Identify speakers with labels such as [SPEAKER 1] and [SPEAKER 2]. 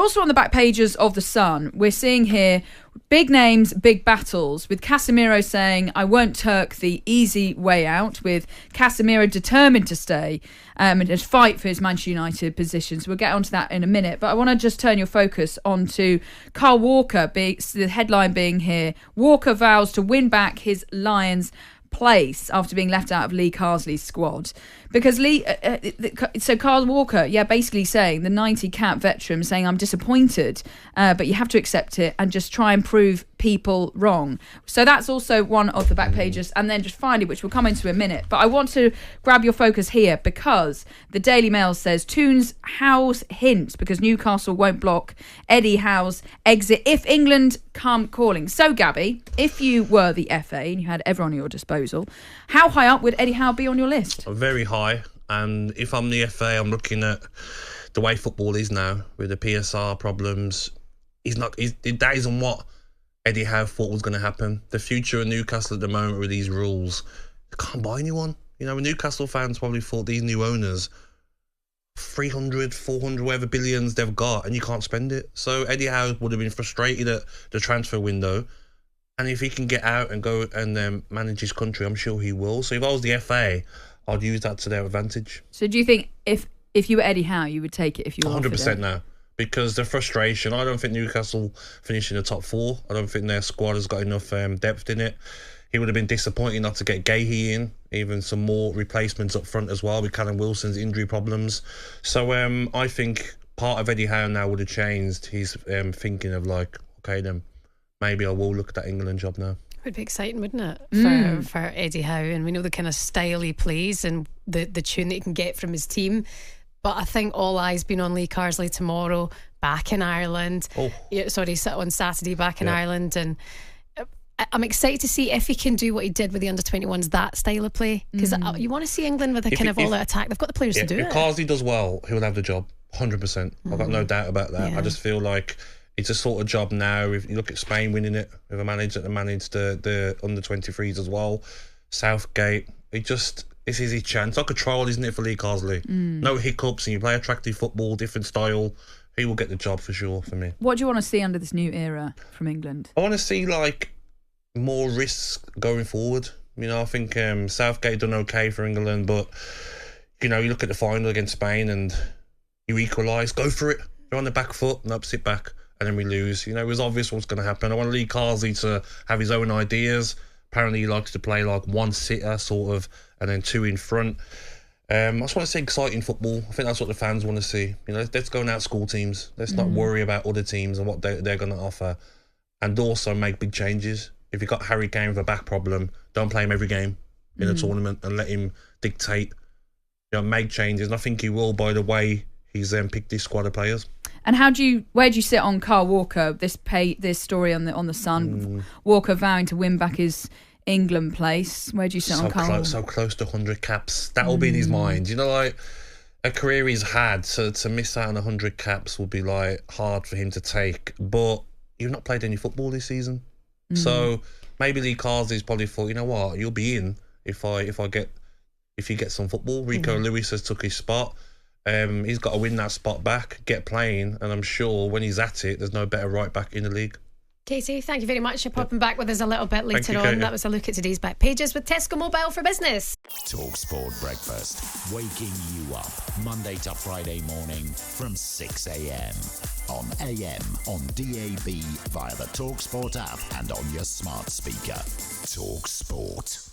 [SPEAKER 1] Also on the back pages of The Sun, we're seeing here big names, big battles, with Casemiro saying, I won't Turk the easy way out, with Casemiro determined to stay and to fight for his Manchester United position. So we'll get onto that in a minute. But I want to just turn your focus onto Kyle Walker, the headline being here, Walker vows to win back his Lions place after being left out of Lee Carsley's squad. Because so Kyle Walker, basically saying, the 90-cap veteran, saying, I'm disappointed, but you have to accept it and just try and prove people wrong. So that's also one of the back pages. And then just finally, which we'll come into in a minute, but I want to grab your focus here because the Daily Mail says, Toons Howe's hint, because Newcastle won't block Eddie Howe's exit if England come calling. So Gabby, if you were the FA and you had everyone at your disposal, how high up would Eddie Howe be on your list?
[SPEAKER 2] Very high. And if I'm the FA, I'm looking at the way football is now with the PSR problems. That isn't what Eddie Howe thought was going to happen. The future of Newcastle at the moment with these rules, they can't buy anyone. Newcastle fans probably thought these new owners, 300, 400, whatever billions they've got, and you can't spend it. So Eddie Howe would have been frustrated at the transfer window. And if he can get out and go and manage his country, I'm sure he will. So if I was the FA, I'd use that to their advantage. So do you think if you were Eddie Howe, you would take it if you were 100%
[SPEAKER 1] now?
[SPEAKER 2] Because the frustration, I don't think Newcastle finish in the top 4. I don't think their squad has got enough depth in it. He would have been disappointed not to get Gahey in, even some more replacements up front as well with Callum Wilson's injury problems. So I think part of Eddie Howe now would have changed his thinking of okay then, maybe I will look at that England job now.
[SPEAKER 3] It would be exciting, wouldn't it, for Eddie Howe? And we know the kind of style he plays and the tune that he can get from his team. But I think all eyes been on Lee Carsley tomorrow, back in Ireland. On Saturday, back in Ireland. And I'm excited to see if he can do what he did with the under-21s, that style of play. Because you want to see England with a kind of all-out attack. They've got the players to do it.
[SPEAKER 2] If Carsley does well, he'll have the job, 100%. I've got no doubt about that. Yeah. I just feel like it's a sort of job now. If you look at Spain winning it with a manager that managed the under-23s as well, Southgate, this is his chance. Like a trial, isn't it, for Lee Carsley? No hiccups, and you play attractive football, different style. He will get the job for sure for me.
[SPEAKER 1] What do you want to see under this new era from England?
[SPEAKER 2] I want to see more risks going forward. I think Southgate done okay for England, but you look at the final against Spain and you equalise, go for it. You're on the back foot, nope, sit back. And then we lose. It was obvious what's going to happen. I want Lee Carsley to have his own ideas. Apparently he likes to play one sitter sort of, and then 2 in front. I just want to see exciting football. I think that's what the fans want to see. Let's go and outschool teams. Let's not worry about other teams and what they're going to offer. And also make big changes. If you've got Harry Kane with a back problem, don't play him every game in a tournament and let him dictate. Make changes. And I think he will, by the way he's picked this squad of players.
[SPEAKER 1] And where do you sit on Kyle Walker? This story on the Sun, Walker vowing to win back his England place. Where do you sit on Kyle?
[SPEAKER 2] So close to 100 caps. That will be in his mind. A career he's had, to miss out on 100 caps would be hard for him to take. But you've not played any football this season, so maybe Lee Carsley's probably thought, you know what, you'll be in if you get some football. Rico Lewis has took his spot. He's got to win that spot back, get playing, and I'm sure when he's at it, there's no better right back in the league.
[SPEAKER 3] Katie, thank you very much for popping back with us a little bit later on. Katie. That was a look at today's back pages with Tesco Mobile for Business.
[SPEAKER 4] talkSPORT Breakfast, waking you up Monday to Friday morning from 6 a.m. on AM, on DAB, via the talkSPORT app and on your smart speaker. talkSPORT.